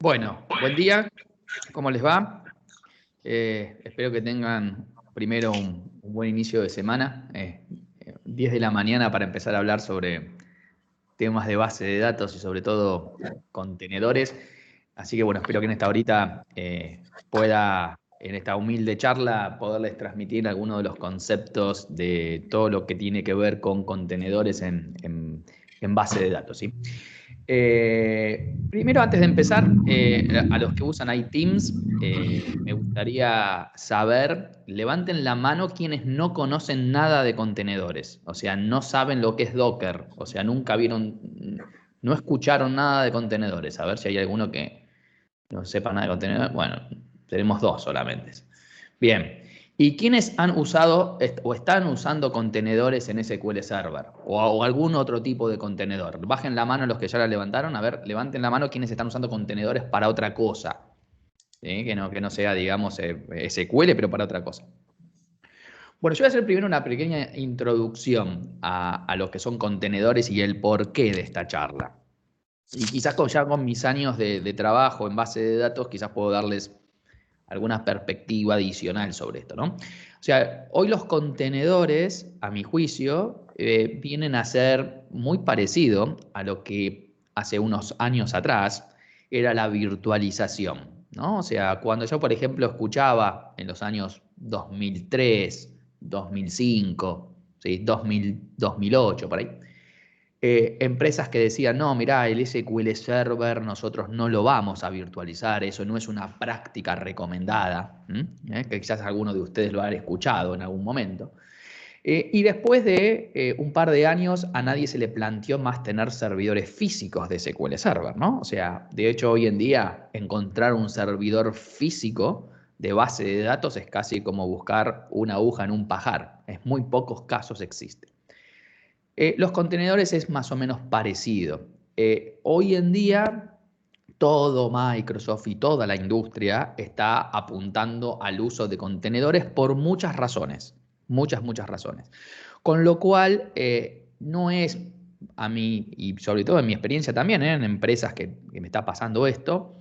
Bueno, buen día, ¿cómo les va? Espero que tengan primero un buen inicio de semana. 10 de la mañana para empezar a hablar sobre temas de base de datos y sobre todo contenedores. Así que bueno, espero que en esta horita pueda, en esta humilde charla, poderles transmitir algunos de los conceptos de todo lo que tiene que ver con contenedores en base de datos, ¿sí? Primero, antes de empezar, a los que usan ahí Teams, me gustaría saber, levanten la mano quienes no conocen nada de contenedores, o sea, no saben lo que es Docker, o sea, nunca vieron, no escucharon nada de contenedores. A ver si hay alguno que no sepa nada de contenedores. Bueno, tenemos dos solamente. Bien. ¿Y quiénes han usado o están usando contenedores en SQL Server? O algún otro tipo de contenedor. Bajen la mano los que ya la levantaron. A ver, levanten la mano quienes están usando contenedores para otra cosa. ¿Sí? Que no sea, digamos, SQL, pero para otra cosa. Bueno, yo voy a hacer primero una pequeña introducción a lo que son contenedores y el porqué de esta charla. Y quizás ya con mis años de trabajo en base de datos, quizás puedo darles alguna perspectiva adicional sobre esto, ¿no? O sea, hoy los contenedores, a mi juicio, vienen a ser muy parecido a lo que hace unos años atrás era la virtualización, ¿no? O sea, cuando yo, por ejemplo, escuchaba en los años 2003, 2005, ¿sí? 2008, por ahí, empresas que decían, no, mirá, el SQL Server nosotros no lo vamos a virtualizar, eso no es una práctica recomendada, que quizás alguno de ustedes lo habrá escuchado en algún momento. Y después de un par de años a nadie se le planteó más tener servidores físicos de SQL Server, ¿no? O sea, de hecho hoy en día encontrar un servidor físico de base de datos es casi como buscar una aguja en un pajar, en muy pocos casos existe. Los contenedores es más o menos parecido. Hoy en día todo Microsoft y toda la industria está apuntando al uso de contenedores por muchas razones, muchas razones. Con lo cual, no es a mí, y sobre todo en mi experiencia también, en empresas que me está pasando esto,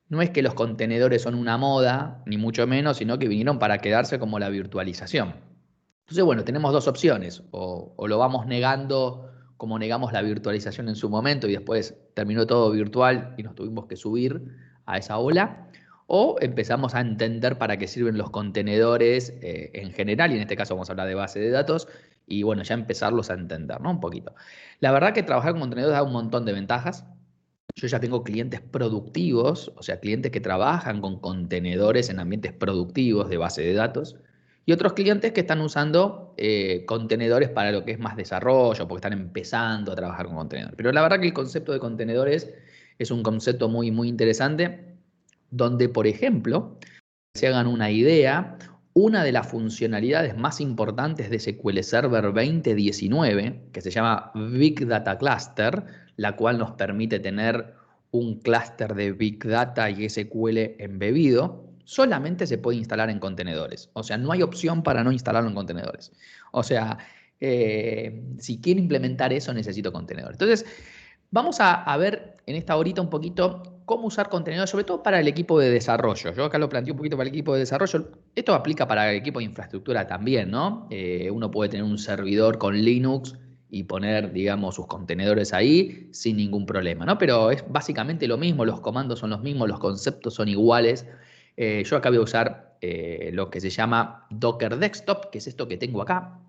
no es que los contenedores son una moda, ni mucho menos, sino que vinieron para quedarse como la virtualización. Entonces, bueno, tenemos dos opciones, o lo vamos negando como negamos la virtualización en su momento y después terminó todo virtual y nos tuvimos que subir a esa ola, o empezamos a entender para qué sirven los contenedores en general, y en este caso vamos a hablar de base de datos, y bueno, ya empezarlos a entender, ¿no? Un poquito. La verdad que trabajar con contenedores da un montón de ventajas. Yo ya tengo clientes productivos, o sea, clientes que trabajan con contenedores en ambientes productivos de base de datos, y otros clientes que están usando contenedores para lo que es más desarrollo, porque están empezando a trabajar con contenedores. Pero la verdad que el concepto de contenedores es un concepto muy interesante, donde, por ejemplo, se hagan una idea, una de las funcionalidades más importantes de SQL Server 2019, que se llama Big Data Cluster, la cual nos permite tener un clúster de Big Data y SQL embebido, solamente se puede instalar en contenedores. O sea, no hay opción para no instalarlo en contenedores. O sea, si quiero implementar eso, necesito contenedores. Entonces, vamos a ver en esta horita un poquito cómo usar contenedores, sobre todo para el equipo de desarrollo. Yo acá lo planteo un poquito para el equipo de desarrollo. Esto aplica para el equipo de infraestructura también, ¿no? Uno puede tener un servidor con Linux y poner, digamos, sus contenedores ahí sin ningún problema, ¿no? Pero es básicamente lo mismo, los comandos son los mismos, los conceptos son iguales. Yo acá voy a usar lo que se llama Docker Desktop, que es esto que tengo acá.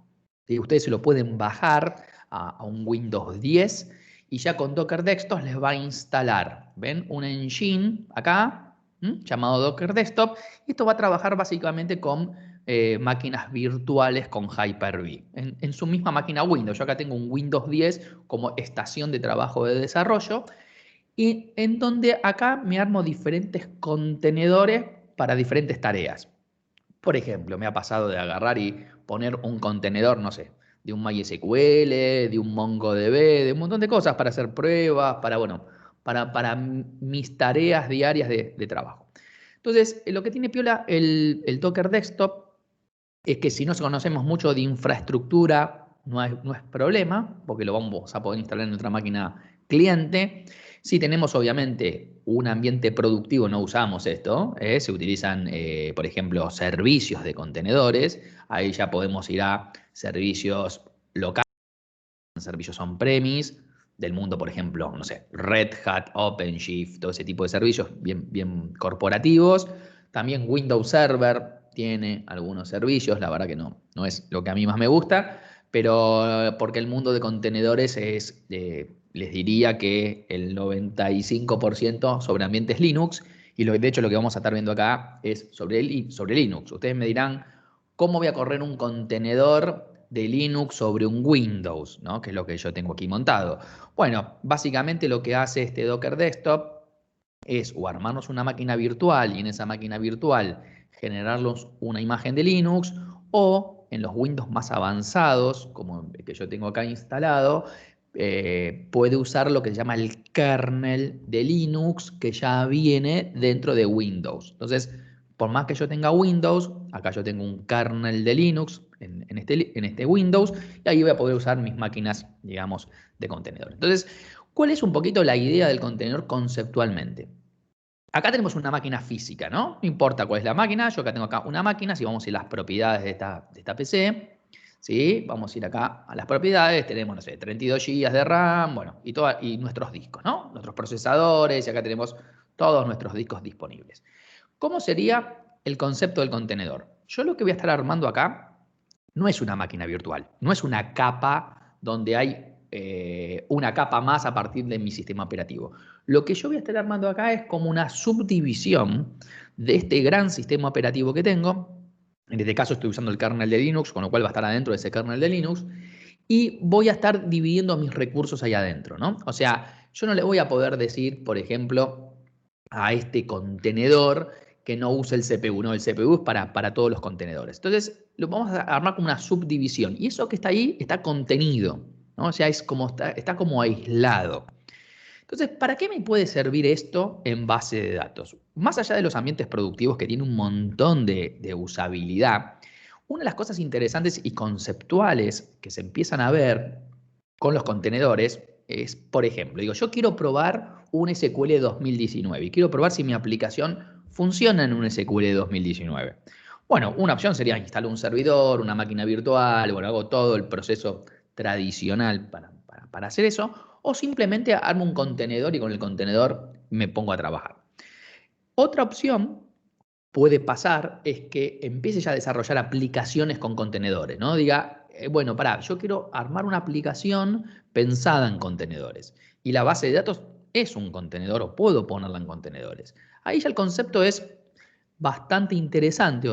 ¿Sí? Ustedes se lo pueden bajar a un Windows 10 y ya con Docker Desktop les va a instalar, ¿ven? Un engine acá, llamado Docker Desktop, y esto va a trabajar básicamente con máquinas virtuales con Hyper-V. En su misma máquina Windows, yo acá tengo un Windows 10 como estación de trabajo de desarrollo, y en donde acá me armo diferentes contenedores para diferentes tareas. Por ejemplo, me ha pasado de agarrar y poner un contenedor, no sé, de un MySQL, de un MongoDB, de un montón de cosas para hacer pruebas, bueno, para mis tareas diarias de trabajo. Entonces, lo que tiene piola el Docker Desktop es que si no conocemos mucho de infraestructura, no es problema, porque lo vamos a poder instalar en nuestra máquina cliente. Si tenemos, obviamente, un ambiente productivo no usamos esto, se utilizan, por ejemplo, servicios de contenedores, ahí ya podemos ir a servicios locales, servicios on-premise, del mundo, por ejemplo, no sé, Red Hat, OpenShift, todo ese tipo de servicios bien corporativos. También Windows Server tiene algunos servicios, la verdad que no es lo que a mí más me gusta, pero porque el mundo de contenedores es, les diría que el 95% sobre ambientes Linux, y de hecho lo que vamos a estar viendo acá es sobre Linux. Ustedes me dirán, ¿cómo voy a correr un contenedor de Linux sobre un Windows, ¿no? Que es lo que yo tengo aquí montado? Bueno, básicamente lo que hace este Docker Desktop es o armarnos una máquina virtual y en esa máquina virtual generarnos una imagen de Linux, o en los Windows más avanzados, como el que yo tengo acá instalado, puede usar lo que se llama el kernel de Linux que ya viene dentro de Windows. Entonces, por más que yo tenga Windows, acá yo tengo un kernel de Linux en este Windows, y ahí voy a poder usar mis máquinas, digamos, de contenedor. Entonces, ¿cuál es un poquito la idea del contenedor conceptualmente? Acá tenemos una máquina física, ¿no? No importa cuál es la máquina, yo acá tengo acá una máquina, si vamos a ir a las propiedades de esta PC, ¿sí? Vamos a ir acá a las propiedades, tenemos, no sé, 32 GB de RAM, bueno, y nuestros discos, ¿no? Nuestros procesadores, y acá tenemos todos nuestros discos disponibles. ¿Cómo sería el concepto del contenedor? Yo lo que voy a estar armando acá no es una máquina virtual, no es una capa donde hay una capa más a partir de mi sistema operativo. Lo que yo voy a estar armando acá es como una subdivisión de este gran sistema operativo que tengo. En este caso estoy usando el kernel de Linux, con lo cual va a estar adentro de ese kernel de Linux, y voy a estar dividiendo mis recursos ahí adentro, ¿no? O sea, yo no le voy a poder decir, por ejemplo, a este contenedor que no use el CPU, no, el CPU es para todos los contenedores. Entonces, lo vamos a armar como una subdivisión, y eso que está ahí está contenido, ¿no? O sea, está como aislado. Entonces, ¿para qué me puede servir esto en base de datos? Más allá de los ambientes productivos que tiene un montón de usabilidad, una de las cosas interesantes y conceptuales que se empiezan a ver con los contenedores es, por ejemplo, digo, yo quiero probar un SQL 2019 y quiero probar si mi aplicación funciona en un SQL 2019. Bueno, una opción sería instalar un servidor, una máquina virtual, bueno, hago todo el proceso tradicional para hacer eso, o simplemente armo un contenedor y con el contenedor me pongo a trabajar. Otra opción puede pasar es que empiece ya a desarrollar aplicaciones con contenedores, ¿no? Diga, bueno, pará, yo quiero armar una aplicación pensada en contenedores y la base de datos es un contenedor o puedo ponerla en contenedores. Ahí ya el concepto es bastante interesante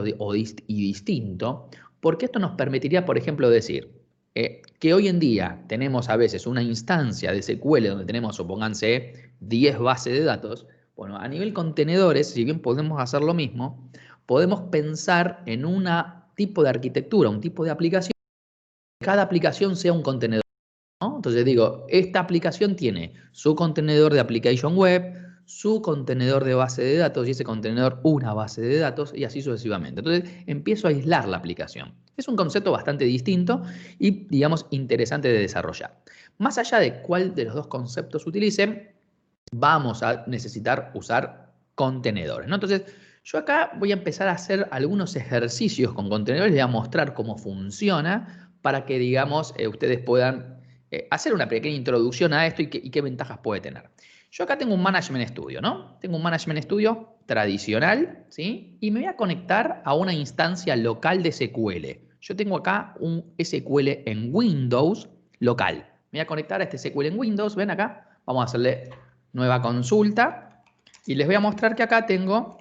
y distinto, porque esto nos permitiría, por ejemplo, decir que hoy en día tenemos a veces una instancia de SQL donde tenemos, supónganse, 10 bases de datos. Bueno, a nivel contenedores, si bien podemos hacer lo mismo, podemos pensar en un tipo de arquitectura, un tipo de aplicación, que cada aplicación sea un contenedor, ¿no? Entonces digo, esta aplicación tiene su contenedor de application web, su contenedor de base de datos y ese contenedor una base de datos y así sucesivamente. Entonces empiezo a aislar la aplicación. Es un concepto bastante distinto y, digamos, interesante de desarrollar. Más allá de cuál de los dos conceptos utilicen, vamos a necesitar usar contenedores, ¿no? Entonces, yo acá voy a empezar a hacer algunos ejercicios con contenedores, les voy a mostrar cómo funciona para que, digamos, ustedes puedan hacer una pequeña introducción a esto y qué ventajas puede tener. Yo acá tengo un Management Studio, ¿no? Tengo un Management Studio tradicional, ¿sí? Y me voy a conectar a una instancia local de SQL. Yo tengo acá un SQL en Windows local. Me voy a conectar a este SQL en Windows, ven acá, vamos a hacerle nueva consulta y les voy a mostrar que acá tengo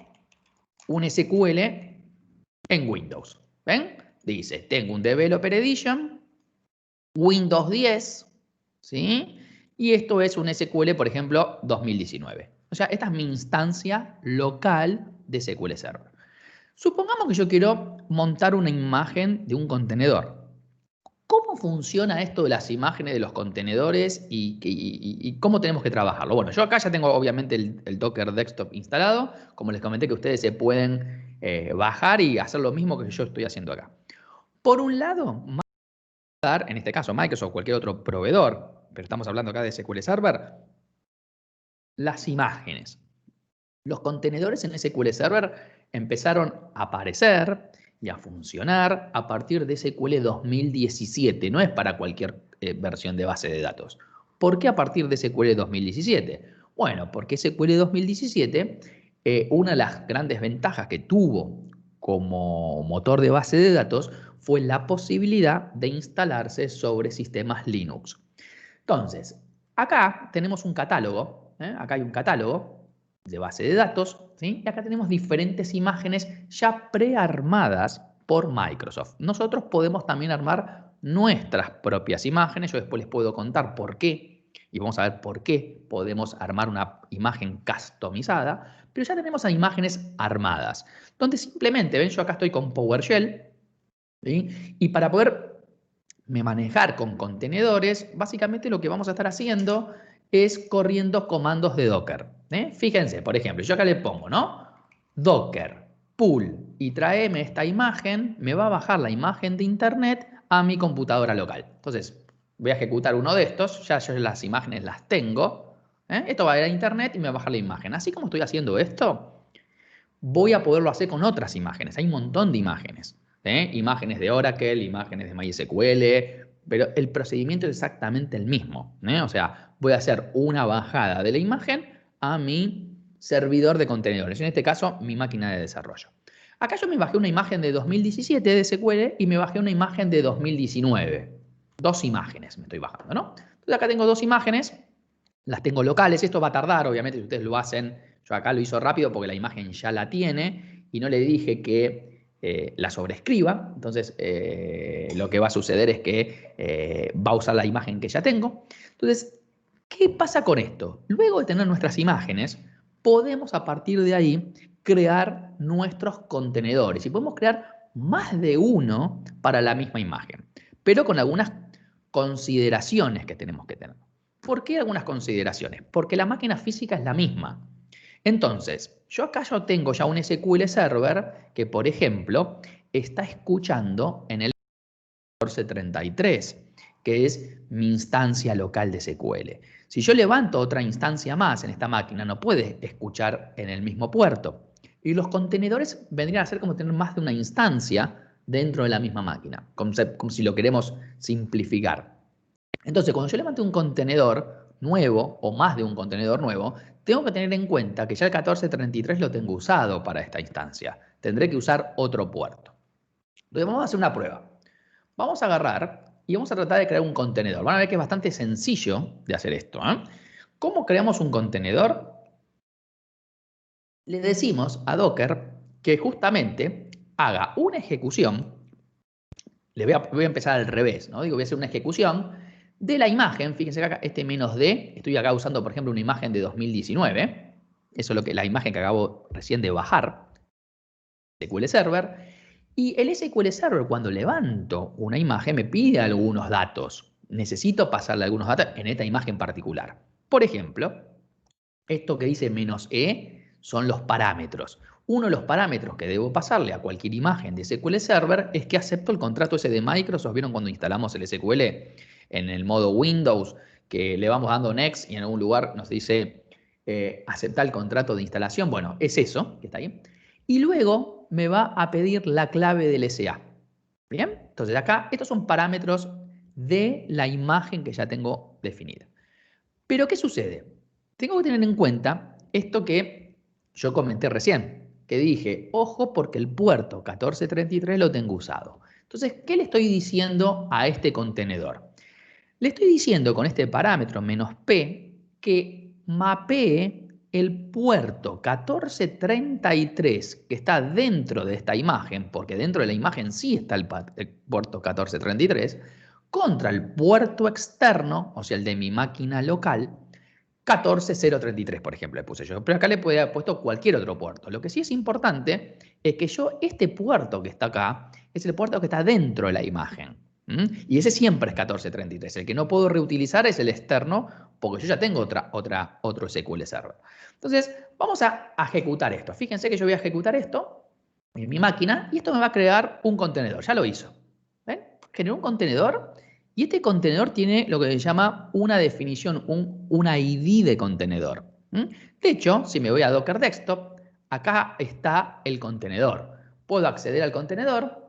un SQL en Windows. ¿Ven? Dice, tengo un Developer Edition, Windows 10, ¿sí? Y esto es un SQL, por ejemplo, 2019. O sea, esta es mi instancia local de SQL Server. Supongamos que yo quiero montar una imagen de un contenedor. ¿Cómo funciona esto de las imágenes de los contenedores y cómo tenemos que trabajarlo? Bueno, yo acá ya tengo obviamente el Docker Desktop instalado. Como les comenté que ustedes se pueden bajar y hacer lo mismo que yo estoy haciendo acá. Por un lado, en este caso Microsoft o cualquier otro proveedor, pero estamos hablando acá de SQL Server, las imágenes. Los contenedores en SQL Server empezaron a aparecer y a funcionar a partir de SQL 2017. No es para cualquier versión de base de datos. ¿Por qué a partir de SQL 2017? Bueno, porque SQL 2017, una de las grandes ventajas que tuvo como motor de base de datos fue la posibilidad de instalarse sobre sistemas Linux. Entonces, acá tenemos un catálogo, acá hay un catálogo de base de datos, ¿sí? Y acá tenemos diferentes imágenes ya prearmadas por Microsoft. Nosotros podemos también armar nuestras propias imágenes, yo después les puedo contar por qué, y vamos a ver por qué podemos armar una imagen customizada, pero ya tenemos a imágenes armadas, donde simplemente, ven, yo acá estoy con PowerShell, ¿sí? Y para poder manejar con contenedores, básicamente lo que vamos a estar haciendo es corriendo comandos de Docker. Fíjense, por ejemplo, yo acá le pongo, ¿no? Docker, pull, y tráeme esta imagen, me va a bajar la imagen de internet a mi computadora local. Entonces, voy a ejecutar uno de estos, ya yo las imágenes las tengo. Esto va a ir a internet y me va a bajar la imagen. Así como estoy haciendo esto, voy a poderlo hacer con otras imágenes. Hay un montón de imágenes. Imágenes de Oracle, imágenes de MySQL, pero el procedimiento es exactamente el mismo. O sea, voy a hacer una bajada de la imagen a mi servidor de contenedores, en este caso mi máquina de desarrollo. Acá yo me bajé una imagen de 2017 de SQL y me bajé una imagen de 2019. Dos imágenes me estoy bajando, ¿no? Entonces acá tengo dos imágenes, las tengo locales. Esto va a tardar, obviamente, si ustedes lo hacen. Yo acá lo hizo rápido porque la imagen ya la tiene y no le dije que la sobreescriba. Entonces, lo que va a suceder es que va a usar la imagen que ya tengo. Entonces, ¿qué pasa con esto? Luego de tener nuestras imágenes, podemos a partir de ahí crear nuestros contenedores. Y podemos crear más de uno para la misma imagen, pero con algunas consideraciones que tenemos que tener. ¿Por qué algunas consideraciones? Porque la máquina física es la misma. Entonces, yo acá tengo ya un SQL Server que, por ejemplo, está escuchando en el 1433, que es mi instancia local de SQL. Si yo levanto otra instancia más en esta máquina, no puede escuchar en el mismo puerto. Y los contenedores vendrían a ser como tener más de una instancia dentro de la misma máquina, como si lo queremos simplificar. Entonces, cuando yo levante un contenedor nuevo o más de un contenedor nuevo, tengo que tener en cuenta que ya el 1433 lo tengo usado para esta instancia. Tendré que usar otro puerto. Entonces, vamos a hacer una prueba. Vamos a agarrar y vamos a tratar de crear un contenedor. Van a ver que es bastante sencillo de hacer esto. ¿Cómo creamos un contenedor? Le decimos a Docker que justamente haga una ejecución. Voy a empezar al revés, ¿no? Digo, voy a hacer una ejecución de la imagen. Fíjense que acá este -d, estoy acá usando, por ejemplo, una imagen de 2019. Eso es la imagen que acabo recién de bajar. SQL Server. Y el SQL Server, cuando levanto una imagen, me pide algunos datos. Necesito pasarle algunos datos en esta imagen particular. Por ejemplo, esto que dice "-e" son los parámetros. Uno de los parámetros que debo pasarle a cualquier imagen de SQL Server es que acepto el contrato ese de Microsoft. ¿Vieron cuando instalamos el SQL en el modo Windows? Que le vamos dando Next y en algún lugar nos dice aceptar el contrato de instalación. Bueno, es eso que está ahí. Y luego me va a pedir la clave del SA. ¿Bien? Entonces acá estos son parámetros de la imagen que ya tengo definida. Pero ¿qué sucede? Tengo que tener en cuenta esto que yo comenté recién, que dije, ojo porque el puerto 1433 lo tengo usado. Entonces, ¿qué le estoy diciendo a este contenedor? Le estoy diciendo con este parámetro "-p" que mapee el puerto 1433 que está dentro de esta imagen, porque dentro de la imagen sí está el puerto 1433, contra el puerto externo, o sea, el de mi máquina local, 14033, por ejemplo, le puse yo. Pero acá le podría haber puesto cualquier otro puerto. Lo que sí es importante es que este puerto que está acá, es el puerto que está dentro de la imagen. Y ese siempre es 1433. El que no puedo reutilizar es el externo, porque yo ya tengo otro SQL Server. Entonces, vamos a ejecutar esto. Fíjense que yo voy a ejecutar esto en mi máquina y esto me va a crear un contenedor. Ya lo hizo. ¿Ven? Generó un contenedor y este contenedor tiene lo que se llama una definición, una ID de contenedor. ¿Mm? De hecho, si me voy a Docker Desktop, acá está el contenedor. Puedo acceder al contenedor,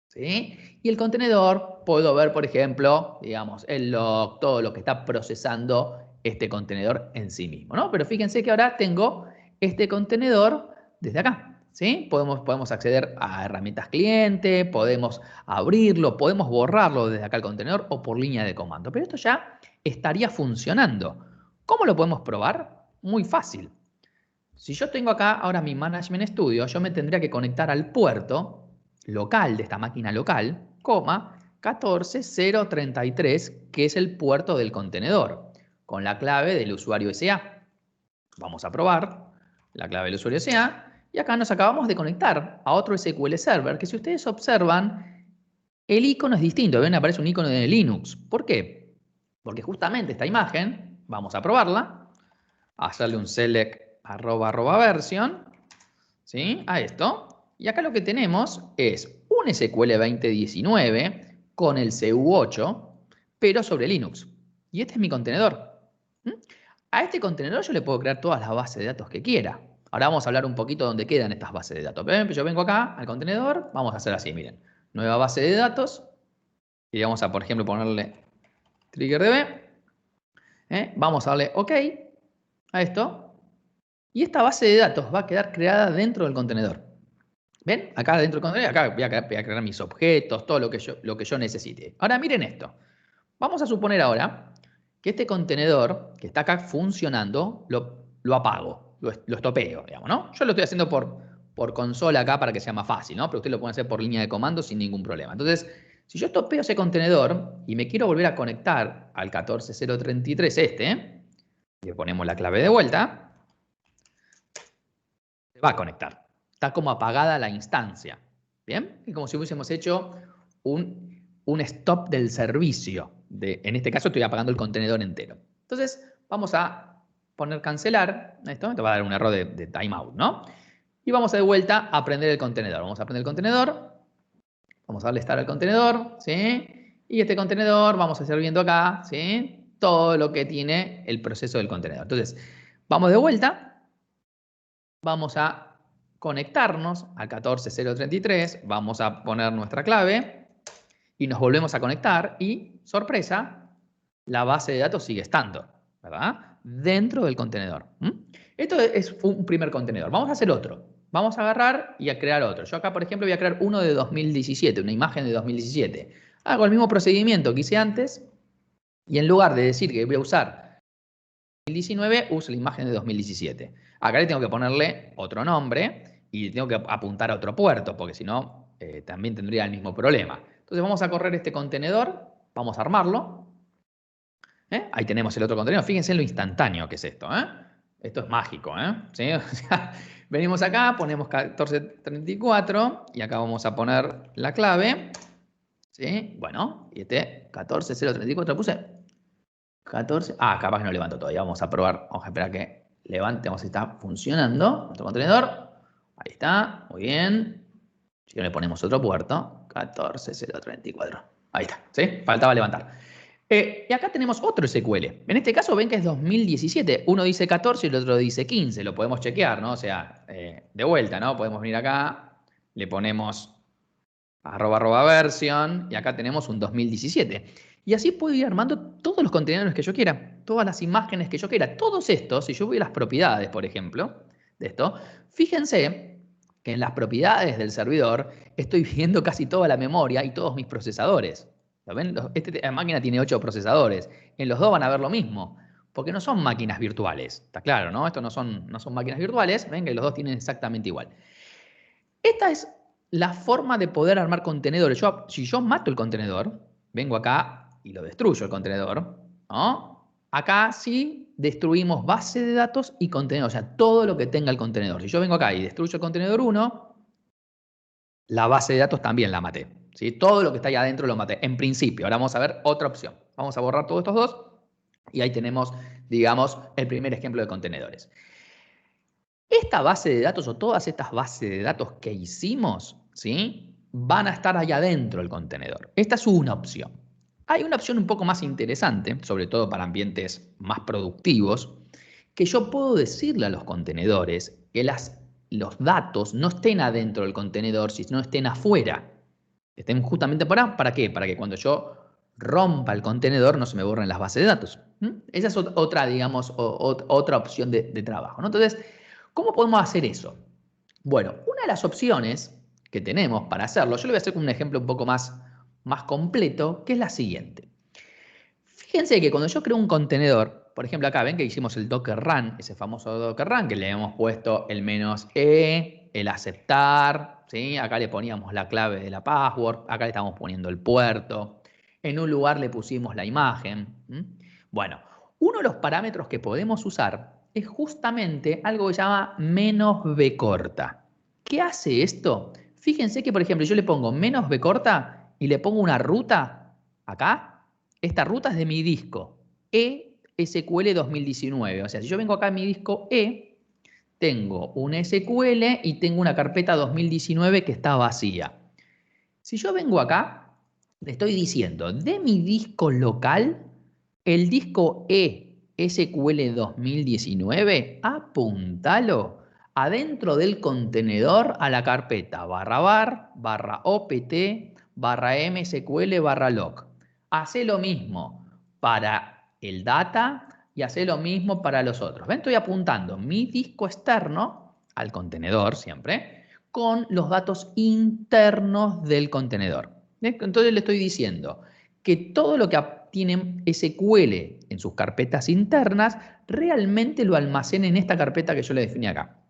¿sí? Y el contenedor puedo ver, por ejemplo, digamos, el log, todo lo que está procesando este contenedor en sí mismo, ¿no? Pero fíjense que ahora tengo este contenedor desde acá, ¿sí? Podemos acceder a herramientas cliente, podemos abrirlo, podemos borrarlo desde acá el contenedor o por línea de comando. Pero esto ya estaría funcionando. ¿Cómo lo podemos probar? Muy fácil. Si yo tengo acá ahora mi Management Studio, yo me tendría que conectar al puerto local de esta máquina local, 14033, que es el puerto del contenedor, con la clave del usuario SA. Vamos a probar la clave del usuario SA y acá nos acabamos de conectar a otro SQL Server, que si ustedes observan, el icono es distinto. Ven, aparece un icono de Linux. ¿Por qué? Porque justamente esta imagen, vamos a probarla, a hacerle un select @version, ¿sí? A esto. Y acá lo que tenemos es un SQL 2019 con el CU8, pero sobre Linux. Y este es mi contenedor. ¿Mm? A este contenedor yo le puedo crear todas las bases de datos que quiera. Ahora vamos a hablar un poquito de dónde quedan estas bases de datos. Yo vengo acá al contenedor, vamos a hacer así, miren. Nueva base de datos. Y vamos a, por ejemplo, ponerle TriggerDB. Vamos a darle OK a esto. Y esta base de datos va a quedar creada dentro del contenedor. ¿Ven? Acá dentro del contenedor, acá voy a crear mis objetos, todo lo que yo necesite. Ahora miren esto. Vamos a suponer ahora que este contenedor que está acá funcionando, lo apago, lo estopeo, digamos, ¿no? Yo lo estoy haciendo por consola acá para que sea más fácil, ¿no? Pero ustedes lo pueden hacer por línea de comando sin ningún problema. Entonces, si yo estopeo ese contenedor y me quiero volver a conectar al 14033 le ponemos la clave de vuelta, se va a conectar. Está como apagada la instancia. ¿Bien? Es como si hubiésemos hecho un stop del servicio. En este caso estoy apagando el contenedor entero. Entonces, vamos a poner cancelar. Esto va a dar un error de timeout, ¿no? Y vamos de vuelta a prender el contenedor. Vamos a prender el contenedor. Vamos a darle start al contenedor, ¿sí? Y este contenedor, vamos a estar viendo acá, ¿sí? Todo lo que tiene el proceso del contenedor. Entonces, vamos de vuelta. Vamos a conectarnos al 14033, vamos a poner nuestra clave y nos volvemos a conectar y, sorpresa, la base de datos sigue estando, ¿verdad? Dentro del contenedor. Esto es un primer contenedor. Vamos a hacer otro. Vamos a agarrar y a crear otro. Yo acá, por ejemplo, voy a crear uno de 2017, una imagen de 2017. Hago el mismo procedimiento que hice antes y en lugar de decir que voy a usar 2019, uso la imagen de 2017. Acá le tengo que ponerle otro nombre y tengo que apuntar a otro puerto, porque si no, también tendría el mismo problema. Entonces vamos a correr este contenedor, vamos a armarlo. Ahí tenemos el otro contenedor. Fíjense en lo instantáneo que es esto. Esto es mágico. ¿Sí? O sea, venimos acá, ponemos 1434 y acá vamos a poner la clave. ¿Sí? Bueno, y este 14034 puse 14. Ah, capaz que no levanto todavía. Vamos a probar. Vamos a esperar que levante. Vamos a ver si está funcionando nuestro contenedor. Ahí está. Muy bien. Si le ponemos otro puerto. 14034. Ahí está. ¿Sí? Faltaba levantar. Y acá tenemos otro SQL. En este caso ven que es 2017. Uno dice 14 y el otro dice 15. Lo podemos chequear, ¿no? O sea, de vuelta, ¿no? Podemos venir acá. Le ponemos @version y acá tenemos un 2017. Y así puedo ir armando todos los contenedores que yo quiera, todas las imágenes que yo quiera. Todos estos, si yo voy a las propiedades, por ejemplo, de esto, fíjense que en las propiedades del servidor estoy viendo casi toda la memoria y todos mis procesadores. ¿Lo ven? Esta máquina tiene 8 procesadores. En los dos van a ver lo mismo, porque no son máquinas virtuales. Está claro, ¿no? Estos no son máquinas virtuales. Ven que los dos tienen exactamente igual. Esta es la forma de poder armar contenedores. Si yo mato el contenedor, vengo acá y lo destruyo el contenedor, ¿no? Acá sí destruimos base de datos y contenedor, o sea, todo lo que tenga el contenedor. Si yo vengo acá y destruyo el contenedor 1, la base de datos también la maté. ¿Sí? Todo lo que está ahí adentro lo maté, en principio. Ahora vamos a ver otra opción. Vamos a borrar todos estos dos y ahí tenemos, digamos, el primer ejemplo de contenedores. Esta base de datos o todas estas bases de datos que hicimos, ¿sí? Van a estar allá adentro del contenedor. Esta es una opción. Hay una opción un poco más interesante, sobre todo para ambientes más productivos, que yo puedo decirle a los contenedores que los datos no estén adentro del contenedor, sino estén afuera. Estén justamente ¿para qué? Para que cuando yo rompa el contenedor no se me borren las bases de datos. Esa es otra, digamos, otra opción de trabajo, ¿no? Entonces, ¿cómo podemos hacer eso? Bueno, una de las opciones que tenemos para hacerlo, yo le voy a hacer con un ejemplo un poco más completo, que es la siguiente. Fíjense que cuando yo creo un contenedor, por ejemplo acá, ven que hicimos el Docker Run, ese famoso Docker Run, que le hemos puesto el "-e", el aceptar, ¿sí? Acá le poníamos la clave de la password, acá le estamos poniendo el puerto, en un lugar le pusimos la imagen. Bueno, uno de los parámetros que podemos usar es justamente algo que se llama "-b corta". ¿Qué hace esto? Fíjense que, por ejemplo, yo le pongo "-b corta" y le pongo una ruta acá. Esta ruta es de mi disco SQL 2019. O sea, si yo vengo acá a mi disco tengo un SQL y tengo una carpeta 2019 que está vacía. Si yo vengo acá, le estoy diciendo de mi disco local, el disco SQL 2019, apuntalo adentro del contenedor a la carpeta /var, /opt, /msql, /log. Hace lo mismo para el data y hace lo mismo para los otros. ¿Ven? Estoy apuntando mi disco externo al contenedor siempre con los datos internos del contenedor. Entonces le estoy diciendo que todo lo que tiene SQL en sus carpetas internas realmente lo almacena en esta carpeta que yo le definí acá.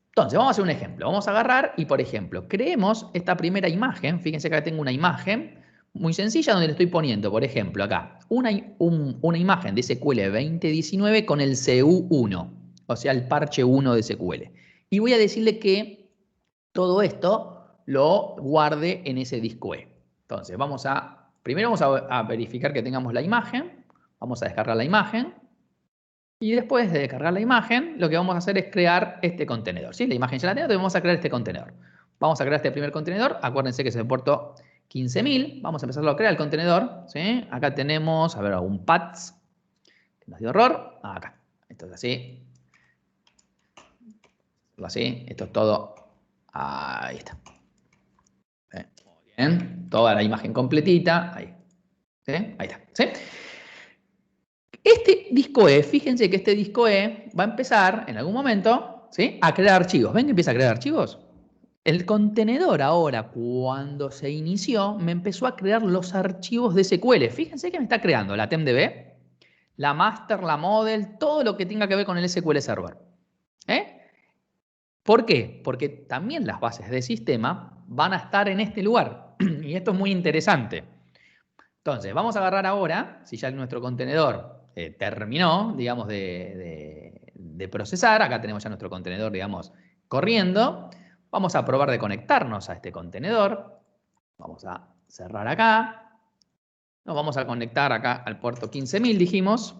Entonces, vamos a hacer un ejemplo. Vamos a agarrar y, por ejemplo, creemos esta primera imagen. Fíjense que acá tengo una imagen muy sencilla donde le estoy poniendo, por ejemplo, acá, una imagen de SQL 2019 con el CU1, o sea, el parche 1 de SQL. Y voy a decirle que todo esto lo guarde en ese disco E. Entonces, primero vamos a verificar que tengamos la imagen. Vamos a descargar la imagen. Y después de descargar la imagen, lo que vamos a hacer es crear este contenedor. ¿Sí? La imagen ya la tengo, entonces vamos a crear este contenedor. Vamos a crear este primer contenedor. Acuérdense que es el puerto 15.000. Vamos a empezar a crear el contenedor. ¿Sí? Acá tenemos, a ver, un paths que nos dio error. Acá. Esto es así. Así. Esto es todo. Ahí está. Muy bien. Toda la imagen completita. Ahí. ¿Sí? Ahí está. ¿Sí? Este disco E, fíjense que este disco E va a empezar en algún momento, ¿sí?, a crear archivos. ¿Ven que empieza a crear archivos? El contenedor ahora, cuando se inició, me empezó a crear los archivos de SQL. Fíjense que me está creando la TempDB, la master, la model, todo lo que tenga que ver con el SQL Server. ¿Por qué? Porque también las bases de sistema van a estar en este lugar. Y esto es muy interesante. Entonces, vamos a agarrar ahora, si ya nuestro contenedor terminó, digamos, de procesar, acá tenemos ya nuestro contenedor, digamos, corriendo. Vamos a probar de conectarnos a este contenedor. Vamos a cerrar acá. Nos vamos a conectar acá al puerto 15.000, dijimos.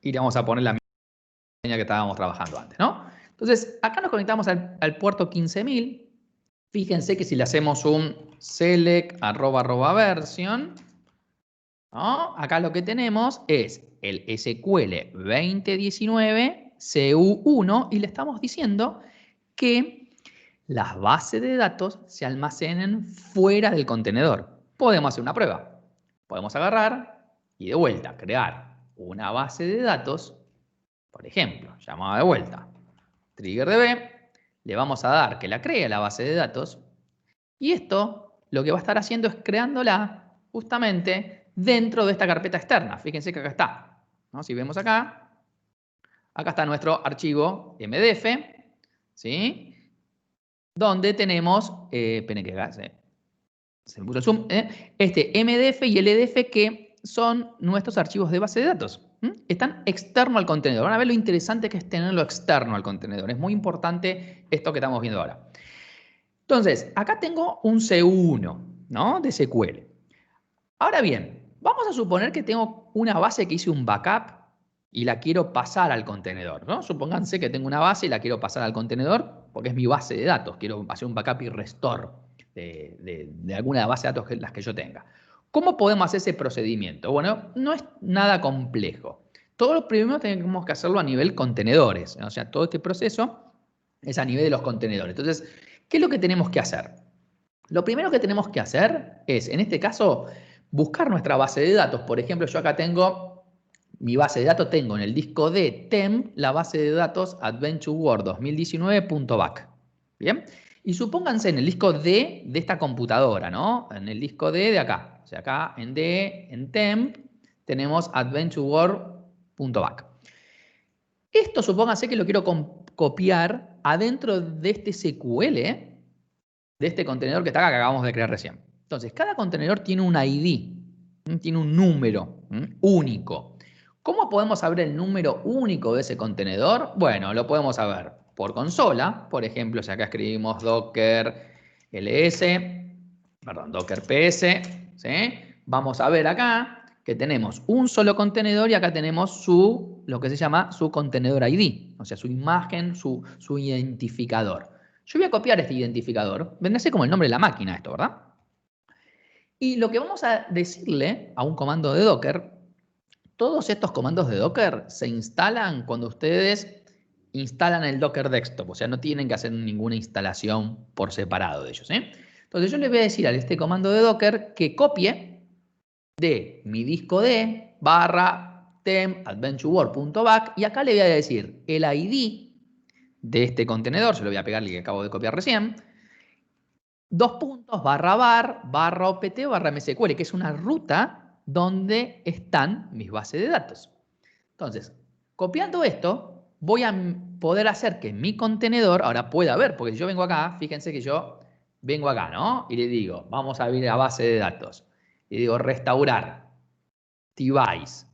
Y le vamos a poner la misma que estábamos trabajando antes, ¿no? Entonces, acá nos conectamos al puerto 15.000. Fíjense que si le hacemos un select @version, ¿no? Acá lo que tenemos es el SQL 2019 CU1 y le estamos diciendo que las bases de datos se almacenen fuera del contenedor. Podemos hacer una prueba. Podemos agarrar y de vuelta crear una base de datos, por ejemplo, llamada de vuelta TriggerDB. Le vamos a dar que la cree la base de datos y esto lo que va a estar haciendo es creándola justamente dentro de esta carpeta externa. Fíjense que acá está, ¿no? Si vemos acá está nuestro archivo MDF, ¿sí?, donde tenemos, esperen que acá se me puso el zoom, este MDF y el EDF, que son nuestros archivos de base de datos. Están externo al contenedor. Van a ver lo interesante que es tenerlo externo al contenedor. Es muy importante esto que estamos viendo ahora. Entonces, acá tengo un CU1, ¿no?, de SQL. Ahora bien, vamos a suponer que tengo una base que hice un backup y la quiero pasar al contenedor, ¿no? Supónganse que tengo una base y la quiero pasar al contenedor porque es mi base de datos. Quiero hacer un backup y restore de alguna base de datos las que yo tenga. ¿Cómo podemos hacer ese procedimiento? Bueno, no es nada complejo. todo lo primero tenemos que hacerlo a nivel contenedores. O sea, todo este proceso es a nivel de los contenedores. Entonces, ¿qué es lo que tenemos que hacer? Lo primero que tenemos que hacer es, en este caso, buscar nuestra base de datos. Por ejemplo, yo acá tengo mi base de datos, tengo en el disco D temp la base de datos adventureworld 2019.back. ¿Bien? Y supónganse en el disco D de esta computadora, ¿no? En el disco D de acá. O sea, acá en D, en temp, tenemos adventureworld.back. Esto supónganse que lo quiero copiar adentro de este SQL, de este contenedor que está acá, que acabamos de crear recién. Entonces, cada contenedor tiene un ID, tiene un número único. ¿Cómo podemos saber el número único de ese contenedor? Bueno, lo podemos saber por consola. Por ejemplo, si acá escribimos docker ls, perdón, docker ps, ¿sí? Vamos a ver acá que tenemos un solo contenedor y acá tenemos lo que se llama su contenedor ID, o sea, su imagen, su identificador. Yo voy a copiar este identificador. Vendrá a ser como el nombre de la máquina esto, ¿verdad? Y lo que vamos a decirle a un comando de Docker, todos estos comandos de Docker se instalan cuando ustedes instalan el Docker Desktop. O sea, no tienen que hacer ninguna instalación por separado de ellos. Entonces yo le voy a decir a este comando de Docker que copie de mi disco D / temp adventureworld.back y acá le voy a decir el ID de este contenedor, se lo voy a pegar el que acabo de copiar recién, /var opt /msql, que es una ruta donde están mis bases de datos. Entonces, copiando esto, voy a poder hacer que mi contenedor ahora pueda ver, porque si yo vengo acá, fíjense que yo vengo acá, ¿no? Y le digo, vamos a abrir la base de datos. Y digo, restaurar, device,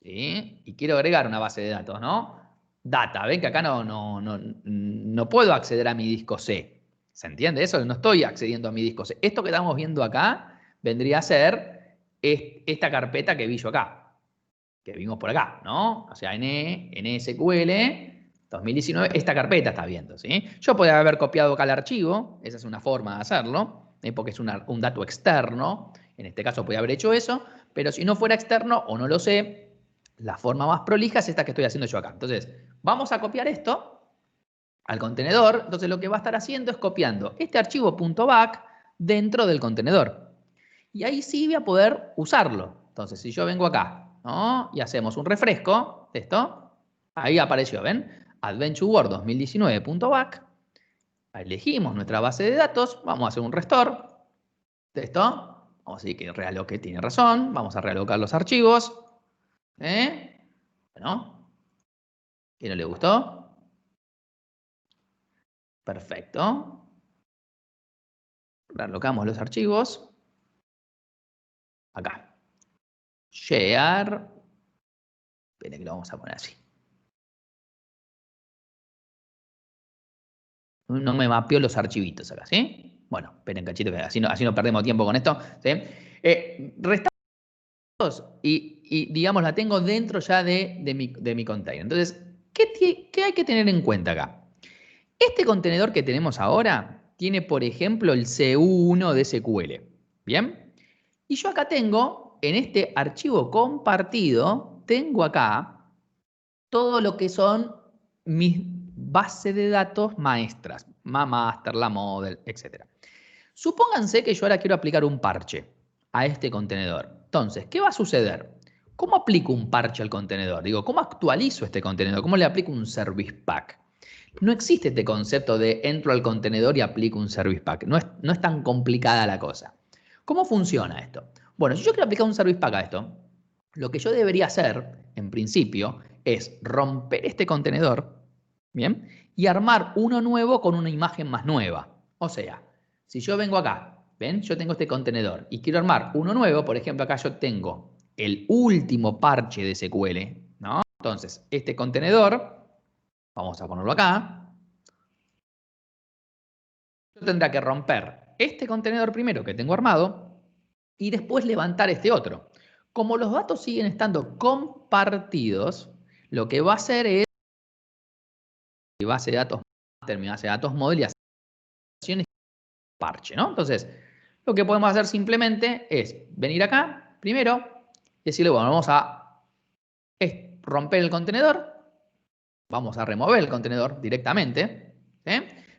¿sí? Y quiero agregar una base de datos, ¿no? Data, ven que acá no puedo acceder a mi disco C. ¿Se entiende eso? No estoy accediendo a mi disco C. Esto que estamos viendo acá vendría a ser esta carpeta que vi yo acá, que vimos por acá, ¿no? O sea, NSQL 2019, esta carpeta está viendo, ¿sí? Yo podría haber copiado acá el archivo, esa es una forma de hacerlo, porque es un dato externo, en este caso podría haber hecho eso, pero si no fuera externo o no lo sé, la forma más prolija es esta que estoy haciendo yo acá. Entonces, vamos a copiar esto al contenedor. Entonces, lo que va a estar haciendo es copiando este archivo .back dentro del contenedor. Y ahí sí voy a poder usarlo. Entonces, si yo vengo acá, ¿no? Y hacemos un refresco de esto, ahí apareció, ¿ven? adventureworld 2019.back. Elegimos nuestra base de datos, vamos a hacer un restore de esto. Vamos a decir que realoque tiene razón, vamos a realocar los archivos. Bueno, ¿quién no le gustó? Perfecto. Realocamos los archivos. Acá. Share. Esperen que lo vamos a poner así. No me mapeó los archivitos acá, ¿sí? Bueno, esperen cachito, que así no perdemos tiempo con esto. ¿Sí? Restamos y, digamos, la tengo dentro ya de mi container. Entonces, ¿qué hay que tener en cuenta acá? Este contenedor que tenemos ahora tiene, por ejemplo, el CU1 de SQL. ¿Bien? Y yo acá tengo, en este archivo compartido, tengo acá todo lo que son mis bases de datos maestras. Master, la model, etc. Supónganse que yo ahora quiero aplicar un parche a este contenedor. Entonces, ¿qué va a suceder? ¿Cómo aplico un parche al contenedor? Digo, ¿cómo actualizo este contenedor? ¿Cómo le aplico un service pack? No existe este concepto de entro al contenedor y aplico un service pack. No es tan complicada la cosa. ¿Cómo funciona esto? Bueno, si yo quiero aplicar un service pack a esto, lo que yo debería hacer, en principio, es romper este contenedor, ¿bien? Y armar uno nuevo con una imagen más nueva. O sea, si yo vengo acá, ¿ven? Yo tengo este contenedor y quiero armar uno nuevo, por ejemplo, acá yo tengo el último parche de SQL, ¿no? Entonces, este contenedor, vamos a ponerlo acá, yo tendré que romper este contenedor primero que tengo armado y después levantar este otro. Como los datos siguen estando compartidos, lo que va a hacer es mi base de datos master, mi base de datos model y acciones parche, ¿no? Entonces, lo que podemos hacer simplemente es venir acá primero y decirle, bueno, vamos a romper el contenedor. Vamos a remover el contenedor directamente. ¿Sí?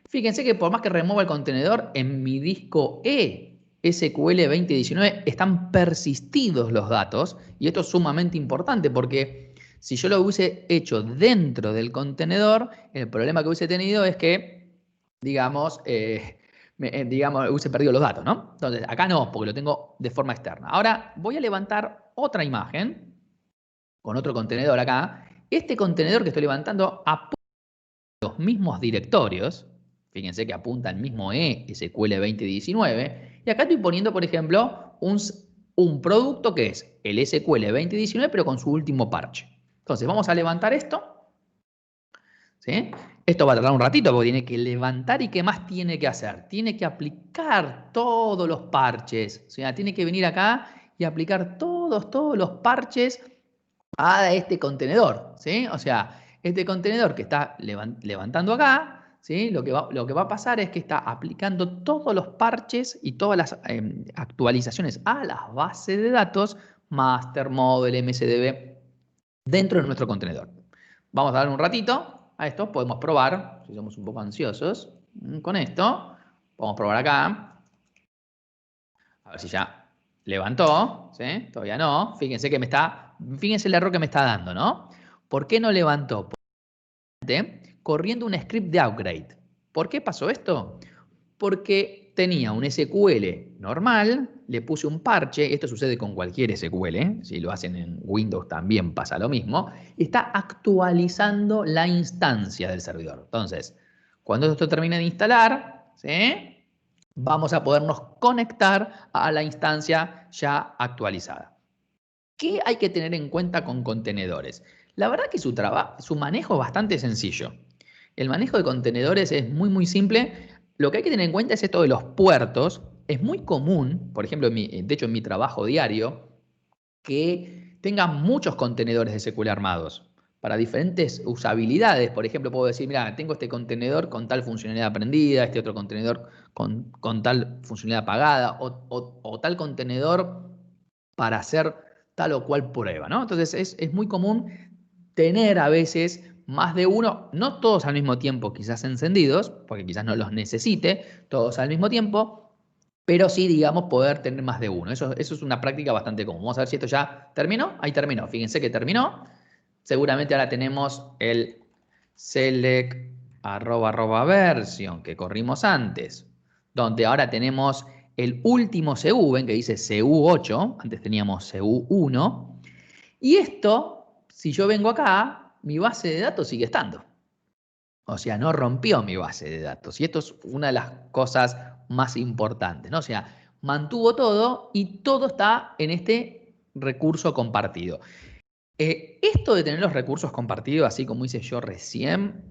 Fíjense que por más que remueva el contenedor, en mi disco SQL 2019 están persistidos los datos. Y esto es sumamente importante porque si yo lo hubiese hecho dentro del contenedor, el problema que hubiese tenido es que, digamos, hubiese perdido los datos, ¿no? Entonces, acá no, porque lo tengo de forma externa. Ahora voy a levantar otra imagen con otro contenedor acá. Este contenedor que estoy levantando apunta a los mismos directorios. Fíjense que apunta al mismo SQL 2019. Y acá estoy poniendo, por ejemplo, un producto que es el SQL 2019, pero con su último parche. Entonces, vamos a levantar esto. ¿Sí? Esto va a tardar un ratito porque tiene que levantar y ¿qué más tiene que hacer? Tiene que aplicar todos los parches. O sea, tiene que venir acá y aplicar todos los parches a este contenedor. ¿Sí? O sea, este contenedor que está levantando acá, ¿sí? Lo que va a pasar es que está aplicando todos los parches y todas las actualizaciones a las bases de datos, master, model, MSDB, dentro de nuestro contenedor. Vamos a darle un ratito a esto, podemos probar, si somos un poco ansiosos con esto. Vamos a probar acá. A ver si ya levantó, ¿sí? Todavía no. Fíjense que fíjense el error que me está dando, ¿no? ¿Por qué no levantó? Corriendo un script de upgrade. ¿Por qué pasó esto? Porque tenía un SQL normal, le puse un parche, esto sucede con cualquier SQL, si lo hacen en Windows también pasa lo mismo, y está actualizando la instancia del servidor. Entonces, cuando esto termine de instalar, ¿sí? Vamos a podernos conectar a la instancia ya actualizada. ¿Qué hay que tener en cuenta con contenedores? La verdad que su manejo es bastante sencillo. El manejo de contenedores es muy simple. Lo que hay que tener en cuenta es esto de los puertos. Es muy común, por ejemplo, de hecho en mi trabajo diario, que tenga muchos contenedores de SQL armados para diferentes usabilidades. Por ejemplo, puedo decir, mira, tengo este contenedor con tal funcionalidad aprendida, este otro contenedor con tal funcionalidad apagada, o tal contenedor para hacer tal o cual prueba, ¿no? Entonces es muy común tener a veces más de uno, no todos al mismo tiempo quizás encendidos, porque quizás no los necesite todos al mismo tiempo, pero sí, digamos, poder tener más de uno. Eso es una práctica bastante común. Vamos a ver si esto ya terminó. Ahí terminó. Fíjense que terminó. Seguramente ahora tenemos el select @version que corrimos antes, donde ahora tenemos el último CU, ven que dice CU8, antes teníamos CU1, y esto, si yo vengo acá, mi base de datos sigue estando. O sea, no rompió mi base de datos. Y esto es una de las cosas más importantes, ¿no? O sea, mantuvo todo y todo está en este recurso compartido. Esto de tener los recursos compartidos, así como hice yo recién,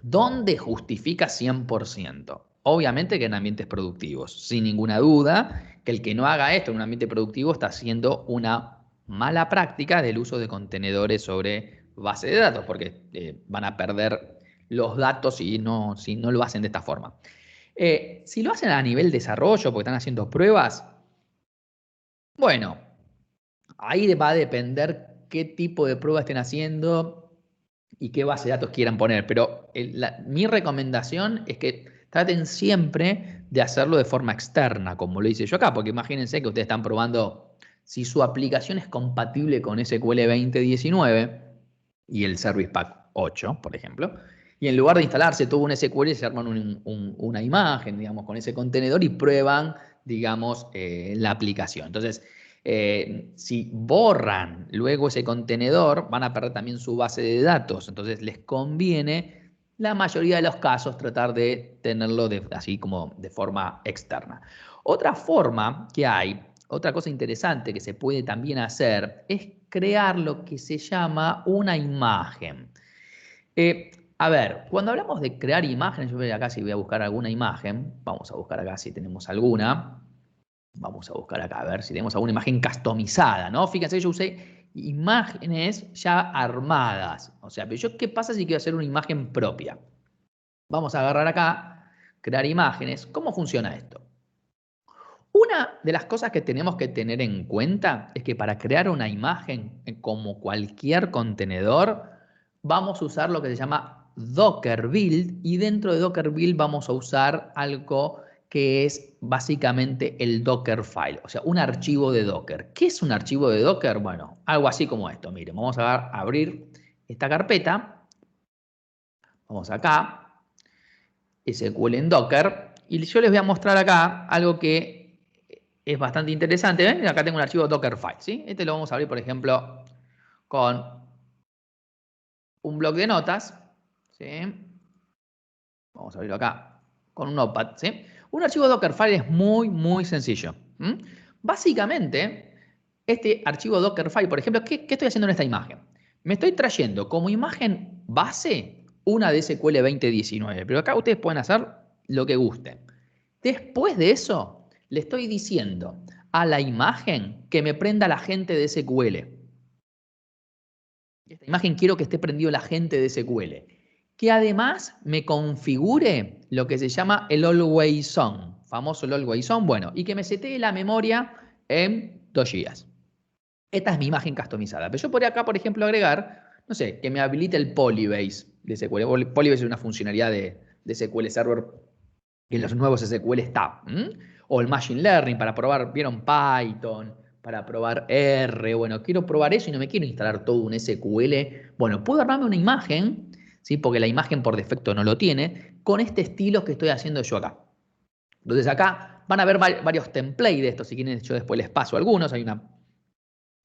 ¿dónde justifica 100%? Obviamente que en ambientes productivos, sin ninguna duda, que el que no haga esto en un ambiente productivo está haciendo una mala práctica del uso de contenedores sobre base de datos, porque van a perder los datos si no lo hacen de esta forma. Si lo hacen a nivel desarrollo, porque están haciendo pruebas, bueno, ahí va a depender qué tipo de prueba estén haciendo y qué base de datos quieran poner. Pero mi recomendación es que traten siempre de hacerlo de forma externa, como lo hice yo acá, porque imagínense que ustedes están probando si su aplicación es compatible con SQL 2019 y el Service Pack 8, por ejemplo, y en lugar de instalarse todo un SQL, se arman una imagen, digamos, con ese contenedor y prueban, digamos, la aplicación. Entonces, si borran luego ese contenedor, van a perder también su base de datos. Entonces, les conviene, la mayoría de los casos, tratar de tenerlo así como de forma externa. Otra forma que hay, otra cosa interesante que se puede también hacer, es crear lo que se llama una imagen. A ver, cuando hablamos de crear imágenes, yo voy acá si voy a buscar alguna imagen, vamos a buscar acá si tenemos alguna. Vamos a buscar acá a ver si tenemos alguna imagen customizada, ¿no? Fíjense, yo usé imágenes ya armadas. O sea, pero yo, ¿qué pasa si quiero hacer una imagen propia? Vamos a agarrar acá, crear imágenes. ¿Cómo funciona esto? Una de las cosas que tenemos que tener en cuenta es que para crear una imagen, como cualquier contenedor, vamos a usar lo que se llama Docker Build, y dentro de Docker Build vamos a usar algo que es básicamente el Dockerfile, o sea, un archivo de Docker. ¿Qué es un archivo de Docker? Bueno, algo así como esto. Miren, vamos a abrir esta carpeta. Vamos acá, SQL en Docker, y yo les voy a mostrar acá algo que es bastante interesante. ¿Ven? Acá tengo un archivo Dockerfile, ¿sí? Este lo vamos a abrir, por ejemplo, con un bloc de notas, ¿sí? Vamos a abrirlo acá con un Notepad, ¿sí? Un archivo Dockerfile es muy, muy sencillo. Básicamente, este archivo Dockerfile, por ejemplo, ¿qué estoy haciendo en esta imagen? Me estoy trayendo como imagen base una de SQL 2019, pero acá ustedes pueden hacer lo que gusten. Después de eso, le estoy diciendo a la imagen que me prenda la gente de SQL. Esta imagen quiero que esté prendido la gente de SQL. Que además me configure lo que se llama el Always On, famoso el Always On, bueno, y que me setee la memoria en 2 GB. Esta es mi imagen customizada. Pero yo podría acá, por ejemplo, agregar, no sé, que me habilite el Polybase de SQL. Polybase es una funcionalidad de SQL Server que en los nuevos SQL está. O el Machine Learning para probar, ¿vieron? Python, para probar R. Bueno, quiero probar eso y no me quiero instalar todo un SQL. Bueno, puedo armarme una imagen, ¿sí? Porque la imagen por defecto no lo tiene, con este estilo que estoy haciendo yo acá. Entonces acá van a ver varios templates de esto. Si quieren, yo después les paso algunos.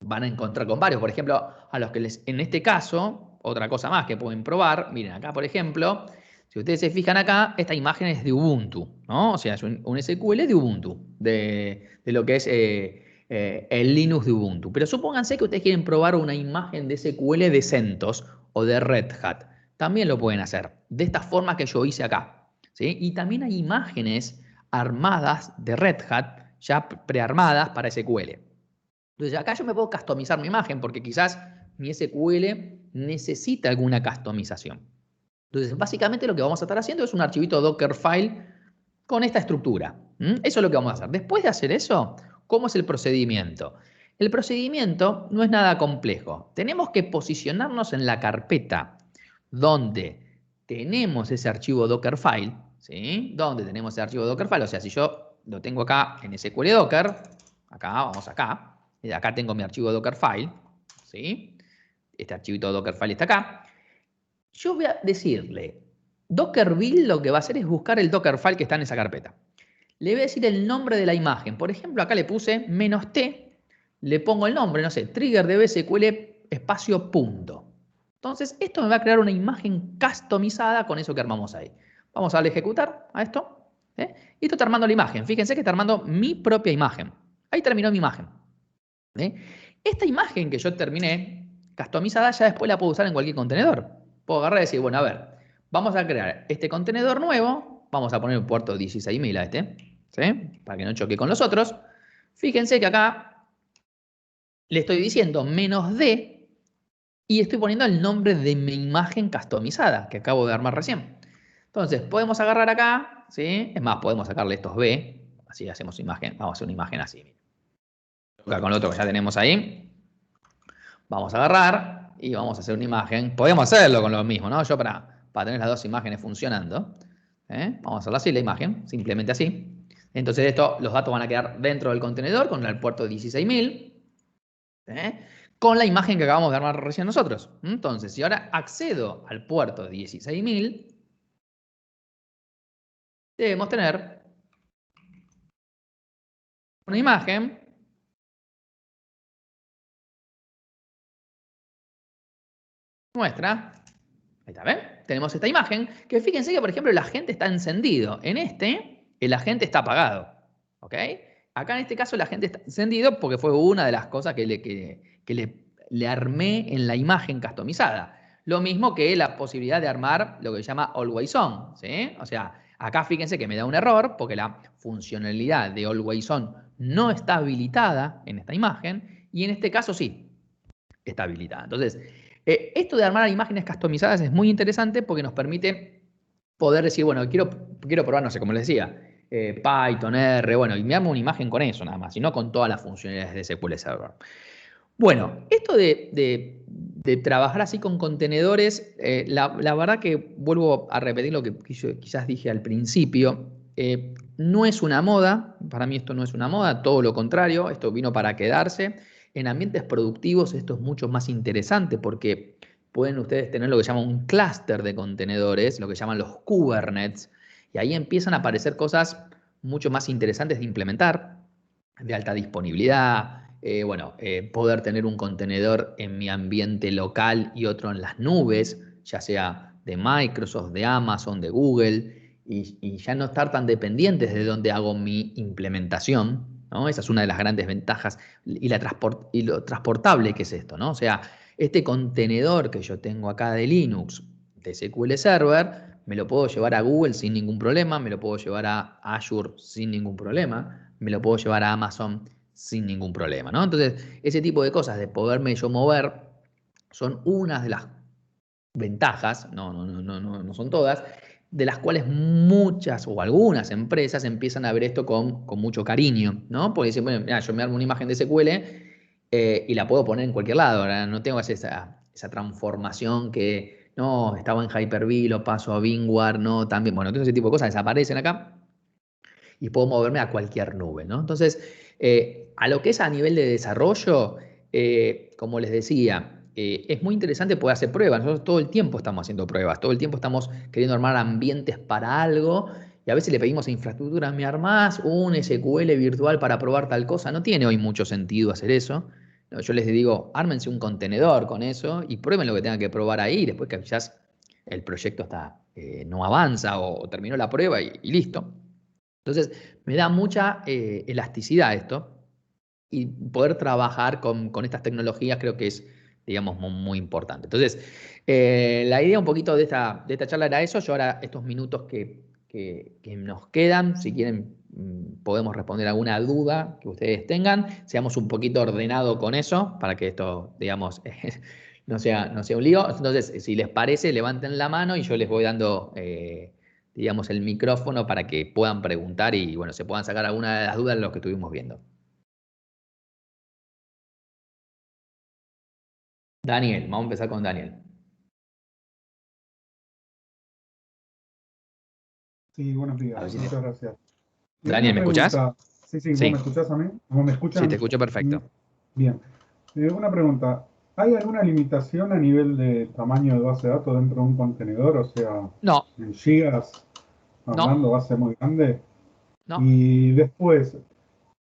Van a encontrar con varios. Por ejemplo, a los que en este caso, otra cosa más que pueden probar. Miren, acá, por ejemplo, si ustedes se fijan acá, esta imagen es de Ubuntu, ¿no? O sea, es un SQL de Ubuntu, de lo que es el Linux de Ubuntu. Pero supónganse que ustedes quieren probar una imagen de SQL de CentOS o de Red Hat. También lo pueden hacer, de esta forma que yo hice acá, ¿sí? Y también hay imágenes armadas de Red Hat, ya prearmadas para SQL. Entonces acá yo me puedo customizar mi imagen porque quizás mi SQL necesita alguna customización. Entonces básicamente lo que vamos a estar haciendo es un archivito Dockerfile con esta estructura. Eso es lo que vamos a hacer. Después de hacer eso, ¿cómo es el procedimiento? El procedimiento no es nada complejo. Tenemos que posicionarnos en la carpeta donde tenemos ese archivo Dockerfile, ¿sí? Donde tenemos ese archivo Dockerfile. O sea, si yo lo tengo acá en SQL Docker, acá, vamos acá. Acá tengo mi archivo Dockerfile, ¿sí? Este archivito Dockerfile está acá. Yo voy a decirle, Docker Build lo que va a hacer es buscar el Dockerfile que está en esa carpeta. Le voy a decir el nombre de la imagen. Por ejemplo, acá le puse "-t", le pongo el nombre, no sé, trigger de SQL espacio punto. Entonces, esto me va a crear una imagen customizada con eso que armamos ahí. Vamos a darle a ejecutar a esto. Y esto está armando la imagen. Fíjense que está armando mi propia imagen. Ahí terminó mi imagen. Esta imagen que yo terminé customizada ya después la puedo usar en cualquier contenedor. Puedo agarrar y decir, bueno, a ver, vamos a crear este contenedor nuevo, vamos a poner un puerto 16.000 a este, ¿sí? Para que no choque con los otros. Fíjense que acá le estoy diciendo "-d" y estoy poniendo el nombre de mi imagen customizada que acabo de armar recién. Entonces, podemos agarrar acá, ¿sí? Es más, podemos sacarle estos B, así hacemos imagen, vamos a hacer una imagen así. Acá con lo otro que ya tenemos ahí. Vamos a agarrar y vamos a hacer una imagen. Podemos hacerlo con lo mismo, ¿no? Yo para tener las dos imágenes funcionando. Vamos a hacerlo así, la imagen, simplemente así. Entonces los datos van a quedar dentro del contenedor con el puerto 16.000. Con la imagen que acabamos de armar recién nosotros. Entonces, si ahora accedo al puerto 16.000, debemos tener una imagen nuestra. Ahí está, ¿ven? Tenemos esta imagen que fíjense que, por ejemplo, el agente está encendido. En el agente está apagado. ¿Ok? Acá en este caso el agente está encendido porque fue una de las cosas que le armé en la imagen customizada. Lo mismo que la posibilidad de armar lo que se llama Always On. ¿Sí? O sea, acá fíjense que me da un error porque la funcionalidad de Always On no está habilitada en esta imagen y en este caso sí está habilitada. Entonces, esto de armar imágenes customizadas es muy interesante porque nos permite poder decir, bueno, quiero probar, no sé, como les decía, Python, R, bueno, y me armo una imagen con eso nada más, y no con todas las funcionalidades de SQL Server. Bueno, esto de trabajar así con contenedores, la verdad que vuelvo a repetir lo que quizás dije al principio, no es una moda, para mí esto no es una moda, todo lo contrario, esto vino para quedarse. En ambientes productivos esto es mucho más interesante porque pueden ustedes tener lo que se llama un clúster de contenedores, lo que llaman los Kubernets, y ahí empiezan a aparecer cosas mucho más interesantes de implementar, de alta disponibilidad, poder tener un contenedor en mi ambiente local y otro en las nubes, ya sea de Microsoft, de Amazon, de Google, y ya no estar tan dependientes de dónde hago mi implementación, ¿no? Esa es una de las grandes ventajas, y lo transportable que es esto, ¿no? O sea, este contenedor que yo tengo acá de Linux, de SQL Server, me lo puedo llevar a Google sin ningún problema, me lo puedo llevar a Azure sin ningún problema, me lo puedo llevar a Amazon sin ningún problema, ¿no? Entonces, ese tipo de cosas de poderme yo mover son unas de las ventajas, no son todas, de las cuales muchas o algunas empresas empiezan a ver esto con mucho cariño, ¿no? Porque dicen, bueno, mira, yo me armo una imagen de SQL y la puedo poner en cualquier lado, ¿verdad? No tengo esa transformación que, no, estaba en Hyper-V, lo paso a VMware, no, también, bueno, todo ese tipo de cosas desaparecen acá y puedo moverme a cualquier nube, ¿no? Entonces, a lo que es a nivel de desarrollo, como les decía, es muy interesante poder hacer pruebas. Nosotros todo el tiempo estamos haciendo pruebas, todo el tiempo estamos queriendo armar ambientes para algo y a veces le pedimos a infraestructura, ¿me armás un SQL virtual para probar tal cosa? No tiene hoy mucho sentido hacer eso. No, yo les digo, ármense un contenedor con eso y prueben lo que tengan que probar ahí, después que quizás el proyecto no avanza o terminó la prueba y listo. Entonces, me da mucha elasticidad esto y poder trabajar con estas tecnologías creo que es, digamos, muy importante. Entonces, la idea un poquito de esta charla era eso. Yo ahora, estos minutos que nos quedan, si quieren, podemos responder alguna duda que ustedes tengan. Seamos un poquito ordenados con eso para que esto, digamos, no sea un lío. Entonces, si les parece, levanten la mano y yo les voy dando digamos, el micrófono para que puedan preguntar y, bueno, se puedan sacar alguna de las dudas de los que estuvimos viendo. Daniel, vamos a empezar con Daniel. Sí, buenos A ver días, si muchas gracias. Daniel, Una ¿me escuchás? pregunta, sí, ¿vos me Sí, escuchás a mí? ¿Vos me sí, te escuchan? escucho perfecto. Bien. Una pregunta, ¿hay alguna limitación a nivel de tamaño de base de datos dentro de un contenedor? O sea, No, en gigas, no, hablando base muy grande. no. Y después,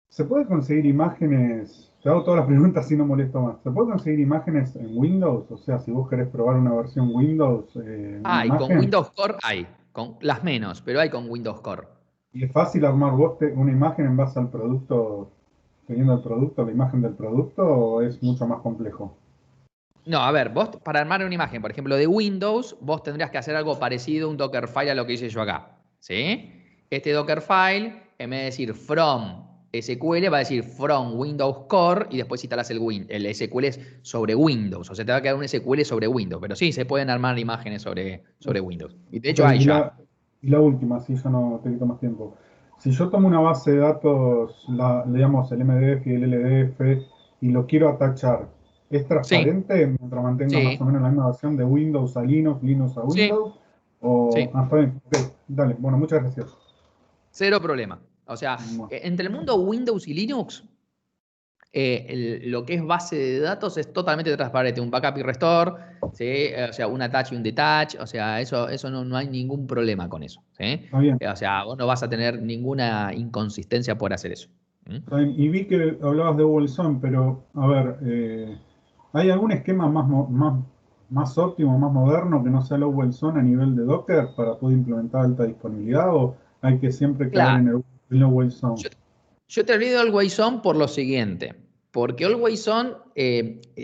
¿se puede conseguir imágenes? Te hago todas las preguntas si no molesto más. ¿Se puede conseguir imágenes en Windows? O sea, si vos querés probar una versión Windows, una Hay, con imagen. Windows Core hay, con las menos, pero hay con Windows Core. ¿Y es fácil armar vos una imagen en base al producto, teniendo el producto, la imagen del producto, o es mucho más complejo? No, a ver, vos para armar una imagen, por ejemplo, de Windows, vos tendrías que hacer algo parecido, un Dockerfile a lo que hice yo acá. ¿Sí? Este Dockerfile, en vez de decir from SQL, va a decir from Windows Core y después instalás el SQL sobre Windows. O sea, te va a quedar un SQL sobre Windows. Pero sí, se pueden armar imágenes sobre Windows. Y de Ok, hecho hay ya. y la última, si ya no te quito más tiempo. Si yo tomo una base de datos, digamos el MDF y el LDF, y lo quiero atachar, ¿es Sí, transparente mientras mantenga más o sí, menos la misma versión de Windows a Linux, Linux a sí, Windows? O, sí. está bien, ok, dale, bueno, muchas gracias. Cero problema. O sea, entre el mundo Windows y Linux, lo que es base de datos es totalmente transparente. Un backup y restore, ¿sí? O sea, un attach y un detach. O sea, eso no hay ningún problema con eso. ¿Sí? Está bien. O sea, vos no vas a tener ninguna inconsistencia por hacer eso. ¿Mm? Está bien. Y vi que hablabas de Bolson, pero a ver, ¿hay algún esquema más óptimo, más moderno que no sea el Bolson a nivel de Docker para poder implementar alta disponibilidad o hay que siempre caer Claro. en el Bolson? Yo, yo te olvido Always On por lo siguiente. Porque Always On,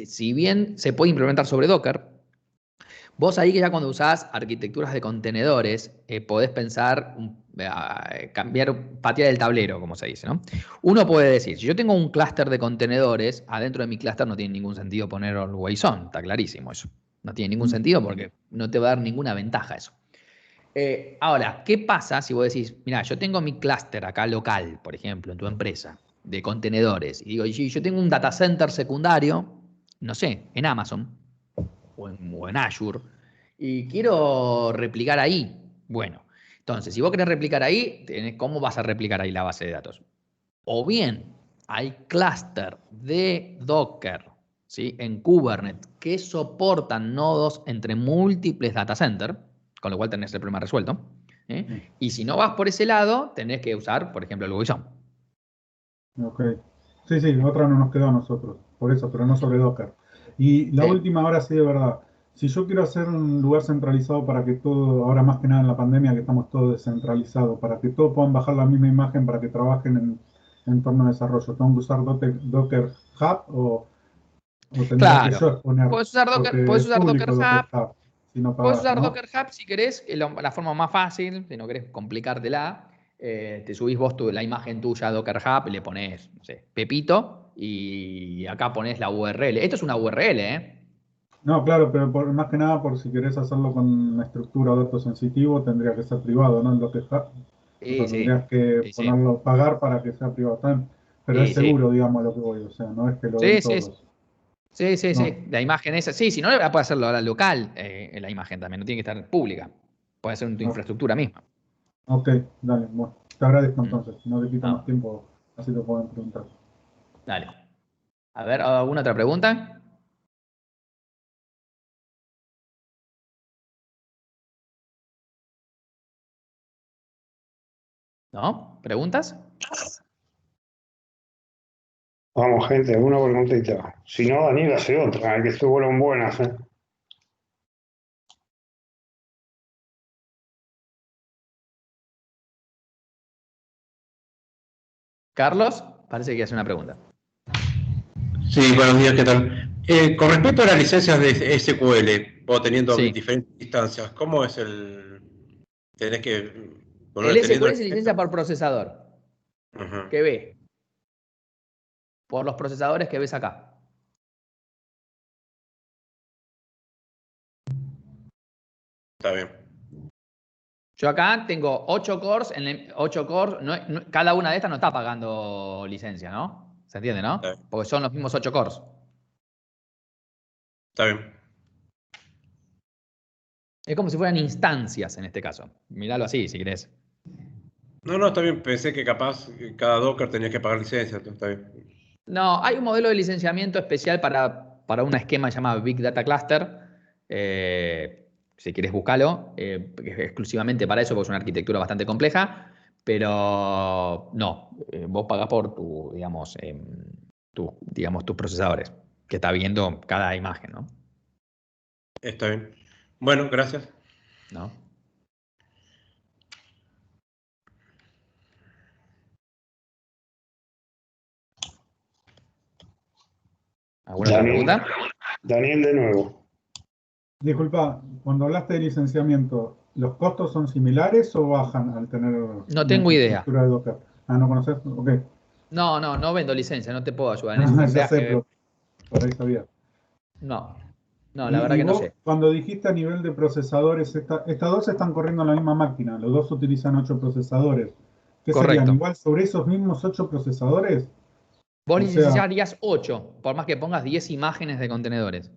si bien se puede implementar sobre Docker, vos ahí que ya cuando usás arquitecturas de contenedores, podés pensar, patear el tablero, como se dice, ¿no? Uno puede decir, si yo tengo un clúster de contenedores, adentro de mi clúster no tiene ningún sentido poner always on, está clarísimo eso. No tiene ningún Mm, sentido porque no te va a dar ninguna ventaja eso. Ahora, ¿qué pasa si vos decís, mira, yo tengo mi clúster acá local, por ejemplo, en tu empresa, de contenedores, y digo, y yo tengo un data center secundario, no sé, en Amazon o en Azure, y quiero replicar ahí? Bueno, entonces, si vos querés replicar ahí, ¿cómo vas a replicar ahí la base de datos? O bien hay clúster de Docker, ¿sí? En Kubernetes que soportan nodos entre múltiples data centers, con lo cual tenés el problema resuelto. Y si no vas por ese lado, tenés que usar, por ejemplo, el WSOM. Ok. Sí, sí, otra no nos quedó a nosotros, por eso, pero no sobre Docker. Y la ¿Sí? última, ahora sí de verdad. Si yo quiero hacer un lugar centralizado para que todo, ahora más que nada en la pandemia, que estamos todos descentralizados, para que todos puedan bajar la misma imagen para que trabajen en entorno de desarrollo, ¿tengo que usar Docker Hub o tendría que Claro. yo exponer? Puedes usar Docker, Porque puedes es usar Docker público Docker Hub. Hub, si no Puedes pagas, usar ¿no? Docker Hub si querés, que es la forma más fácil, si no querés complicártela. Te subís vos la imagen tuya a Docker Hub, le ponés, no sé, Pepito, y acá ponés la URL. Esto es una URL, ¿eh? No, claro, pero más que nada por si querés hacerlo con una estructura o dato sensitivo, tendría que ser privado, ¿no? El Docker Hub. O Sí, sea, sí, tendrías que sí, sí, ponerlo, pagar para que sea privado también. Pero es sí, sí. seguro, digamos, a lo que voy. O sea, no es que lo ven Sí, sí, todos. sí, sí, No. sí. La imagen esa, sí, si no, puede hacerlo ahora local, en la imagen también, no tiene que estar pública. Puede ser en tu No. infraestructura misma. Ok, dale. Bueno, te agradezco Mm. entonces. No te quito más No, tiempo, así te pueden preguntar. dale. A ver, ¿alguna otra pregunta? ¿No? ¿Preguntas? Vamos, gente, alguna preguntita. Si no, Daniel hace otra, que estuvieron buenas, ¿eh? Carlos, parece que hace una pregunta. Sí, buenos días, ¿qué tal? Con respecto a las licencias de SQL, vos teniendo Sí. diferentes instancias, ¿cómo es el...? ¿Tenés que El poner teniendo SQL la se licencia? licencia por procesador, Ajá, que ve, por los procesadores que ves acá. está bien. Yo acá tengo 8 cores, 8 cores, cada una de estas no está pagando licencia, ¿no? ¿Se entiende, Está no? bien. Porque son los mismos 8 cores. Está bien. Es como si fueran instancias en este caso. Míralo así, si querés. No, está bien. Pensé que capaz cada Docker tenía que pagar licencia. Está bien. No, hay un modelo de licenciamiento especial para un esquema llamado Big Data Cluster. Si querés buscarlo, es exclusivamente para eso, porque es una arquitectura bastante compleja. Pero no, vos pagás por digamos, tus procesadores, que está viendo cada imagen, ¿no? Está bien. Bueno, gracias. ¿No? ¿Alguna otra Daniel, pregunta? Daniel de nuevo. Disculpa, cuando hablaste de licenciamiento, ¿los costos son similares o bajan al tener No una tengo idea. infraestructura de Docker? Ah, ¿no conoces? Ok. No, no, no vendo licencia, no te puedo ayudar en eso. Ya Tendrías sé, que. pero por ahí sabía. No, no, la verdad Y que no vos, sé. cuando dijiste a nivel de procesadores, estas dos están corriendo en la misma máquina, los dos utilizan 8 procesadores. ¿Qué serían? Correcto. ¿Igual sobre esos mismos 8 procesadores? Vos O sea, licenciarías 8, por más que pongas 10 imágenes de contenedores.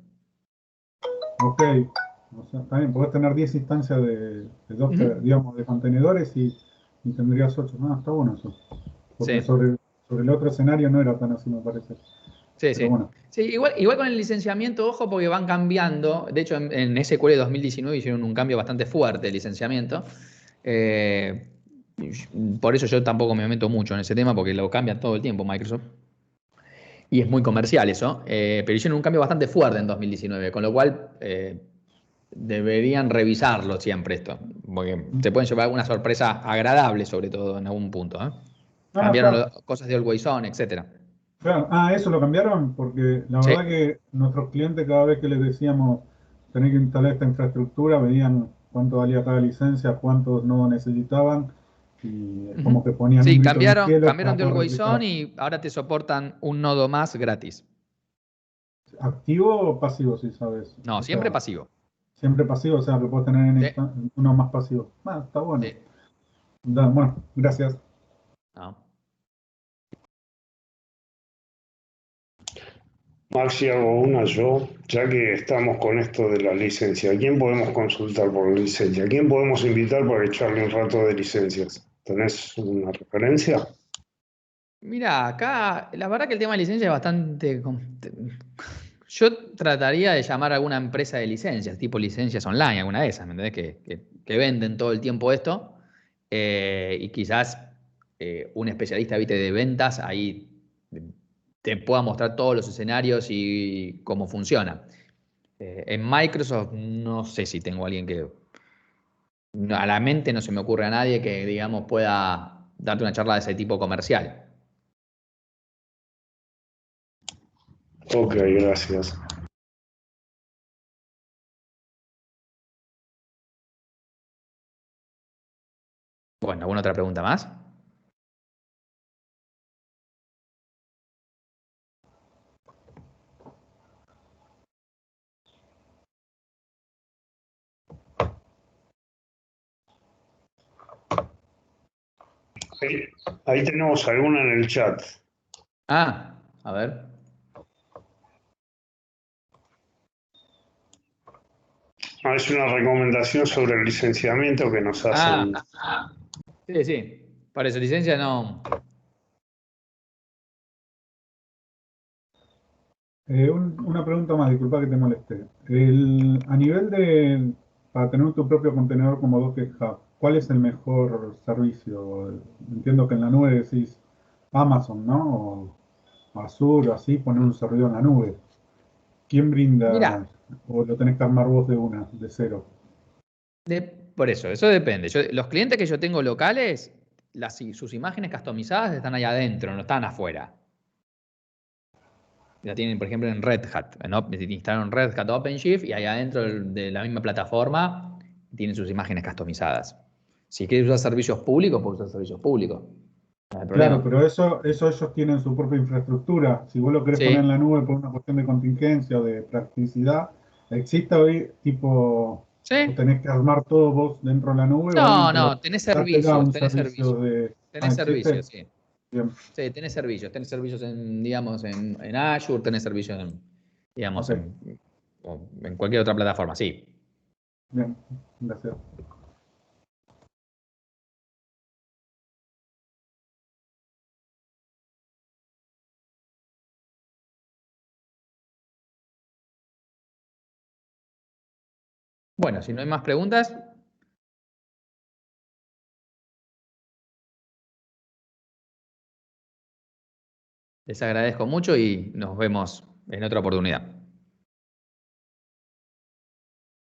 ok. O sea, también podés tener 10 instancias de Docker, Ujú. digamos, de contenedores y tendrías 8. Ah, está bueno eso. Porque Sí, sobre el otro escenario no era tan así, me parece. sí, Pero sí. bueno. Sí, igual con el licenciamiento, ojo, porque van cambiando. De hecho, en SQL 2019 hicieron un cambio bastante fuerte de licenciamiento. Eh, por eso yo tampoco me meto mucho en ese tema, porque lo cambian todo el tiempo Microsoft. Y es muy comercial eso. Pero hicieron un cambio bastante fuerte en 2019, con lo cual deberían revisarlo siempre esto, porque te pueden llevar alguna sorpresa agradable, sobre todo en algún punto, ¿eh? No, no, Cambiaron está. cosas de Always On, etcétera. Claro. Ah, eso lo cambiaron porque la Sí. verdad que nuestros clientes cada vez que les decíamos tener que instalar esta infraestructura, veían cuánto valía cada licencia, cuántos no necesitaban y es como Ujú. que ponían un Sí, grito en el cielo cambiaron para de poder Always On replicar. y ahora te soportan un nodo más gratis. ¿Activo o pasivo, si sabes? No, O siempre sea, pasivo. Siempre pasivo, o sea, que puedes tener en Sí, uno más pasivo. Ah, está bueno. sí. Bueno, gracias. No. Maxi, hago una yo, ya que estamos con esto de la licencia. ¿A quién podemos consultar por licencia? ¿A quién podemos invitar para echarle un rato de licencias? ¿Tenés una referencia? Mira, acá la verdad que el tema de licencia es bastante... Yo trataría de llamar a alguna empresa de licencias, tipo licencias online, alguna de esas, ¿me entendés? Que venden todo el tiempo esto. Y quizás un especialista, ¿viste? De ventas ahí te pueda mostrar todos los escenarios y cómo funciona. En Microsoft no sé si tengo alguien que... A la mente no se me ocurre a nadie que, digamos, pueda darte una charla de ese tipo comercial. Ok, gracias. Bueno, ¿alguna otra pregunta más? Ahí, ahí tenemos alguna en el chat. Ah, a ver. Ah, es una recomendación sobre el licenciamiento que nos hacen. Ah, sí, sí. Para esa licencia no. Una pregunta más, disculpa que te moleste. A nivel para tener tu propio contenedor como Docker Hub, ¿cuál es el mejor servicio? Entiendo que en la nube decís Amazon, ¿no? O Azure, o así, poner un servidor en la nube. ¿Quién Mira, brinda o lo tenés que armar vos de cero? por eso depende. Los clientes que yo tengo locales, sus imágenes customizadas están ahí adentro, no están afuera. La tienen, por ejemplo, en Red Hat. Instalaron Red Hat OpenShift y ahí adentro de la misma plataforma tienen sus imágenes customizadas. Si quieres usar servicios públicos, puedes usar servicios públicos. No hay Claro, problema. pero eso ellos tienen su propia infraestructura. Si vos lo querés poner en Sí, la nube por una cuestión de contingencia o de practicidad, ¿existe hoy tipo, o sí. tenés que armar todo vos dentro de la nube o alguien No, que lo no, tenés te da servicios, un tenés servicio servicios. de... Ah, Tenés ¿existe? servicios, sí. Bien, Sí, tenés servicios en, digamos, en Azure, tenés servicios en, digamos, ok, o en cualquier otra plataforma, sí. bien, gracias. Bueno, si no hay más preguntas, les agradezco mucho y nos vemos en otra oportunidad.